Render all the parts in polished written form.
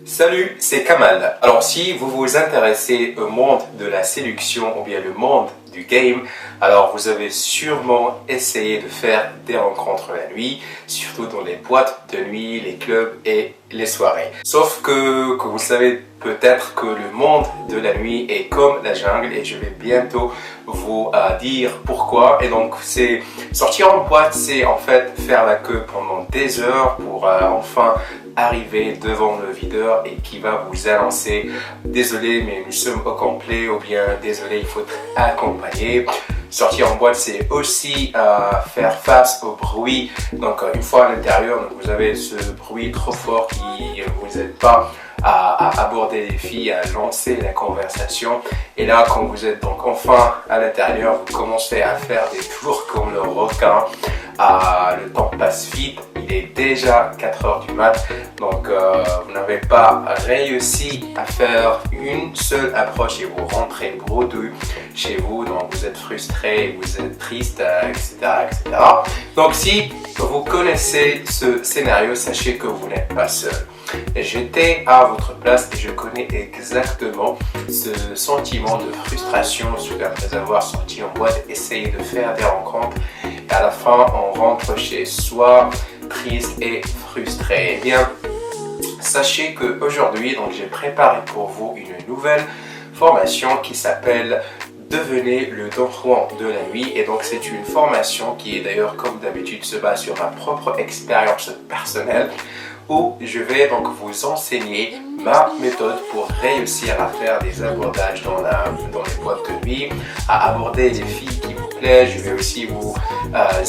Salut, c'est Kamal. Alors si vous vous intéressez au monde de la séduction ou bien le monde du game, alors vous avez sûrement essayé de faire des rencontres la nuit, surtout dans les boîtes de nuit, les clubs et les soirées. Sauf que vous savez peut-être que le monde de la nuit est comme la jungle et je vais bientôt vous dire pourquoi. Et donc c'est sortir en boîte, c'est en fait faire la queue pendant des heures pour enfin arriver devant le videur et qui va vous annoncer désolé mais nous sommes au complet ou bien désolé il faut être accompagné. Sortir en boîte, c'est aussi faire face au bruit. Donc une fois à l'intérieur, vous avez ce bruit trop fort qui ne vous aide pas à aborder les filles, à lancer la conversation. Et là, quand vous êtes donc enfin à l'intérieur, vous commencez à faire des tours comme le requin. Le temps passe vite, il est déjà 4 heures du mat, donc vous n'avez pas réussi à faire une seule approche et vous rentrez bredouille chez vous, donc vous êtes frustré, vous êtes triste, etc., etc. Donc si vous connaissez ce scénario, sachez que vous n'êtes pas seul. J'étais à votre place et je connais exactement ce sentiment de frustration après avoir sorti en boîte, essayer de faire des rencontres et à la fin on rentre chez soi triste et frustré. Eh bien, sachez qu'aujourd'hui j'ai préparé pour vous une nouvelle formation qui s'appelle Devenez le Don Juan de la nuit, et donc c'est une formation qui est d'ailleurs comme d'habitude se base sur ma propre expérience personnelle où je vais donc vous enseigner ma méthode pour réussir à faire des abordages dans les boîtes de nuit, à aborder les filles qui vous plaisent. Je vais aussi vous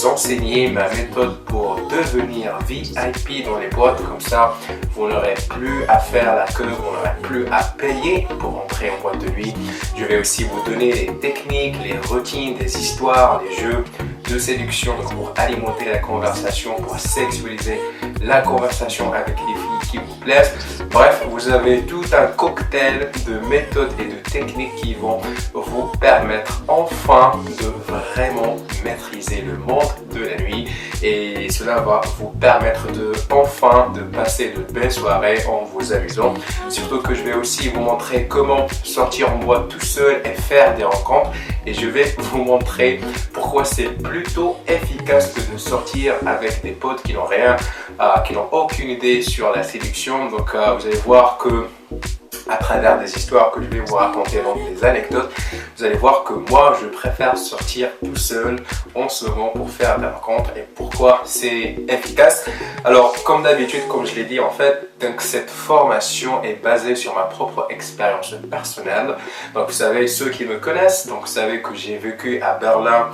enseigner ma méthode pour devenir VIP dans les boîtes, comme ça vous n'aurez plus à faire la queue, vous n'aurez plus à payer pour entrer en boîte de nuit. Je vais aussi vous donner les techniques, les routines, des histoires, des jeux de séduction pour alimenter la conversation, pour sexualiser la conversation avec les filles qui vous plaisent. Bref, vous avez tout un cocktail de méthodes et de techniques qui vont vous permettre enfin de vraiment maîtriser le monde de la nuit, et cela va vous permettre de passer de belles soirées en vous amusant. Surtout que je vais aussi vous montrer comment sortir en boîte tout seul et faire des rencontres, et je vais vous montrer pourquoi c'est plutôt efficace que de sortir avec des potes qui n'ont aucune idée sur la séduction. Donc vous allez voir que à travers des histoires que je vais vous raconter, donc des anecdotes, vous allez voir que moi je préfère sortir tout seul en ce moment pour faire des rencontres, et pourquoi c'est efficace. Alors comme d'habitude, comme je l'ai dit en fait, donc cette formation est basée sur ma propre expérience personnelle. Donc vous savez, ceux qui me connaissent, donc vous savez que j'ai vécu à Berlin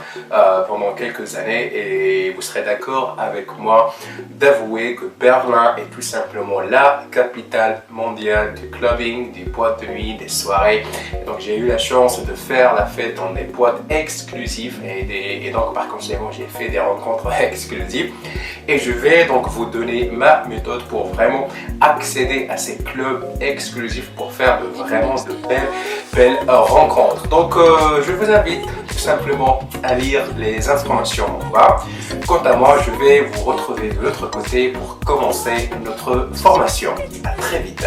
pendant quelques années, et vous serez d'accord avec moi d'avouer que Berlin est tout simplement la capitale mondiale du clubbing, des boîtes de nuit, des soirées. Et donc j'ai eu la chance de faire la fête dans des boîtes exclusives, et donc par conséquent j'ai fait des rencontres exclusives, et je vais donc vous donner ma méthode pour vraiment accéder à ces clubs exclusifs pour faire vraiment de belles rencontres. Donc je vous invite tout simplement à lire les informations en bas. Quant à moi, je vais vous retrouver de l'autre côté pour commencer notre formation. À très vite.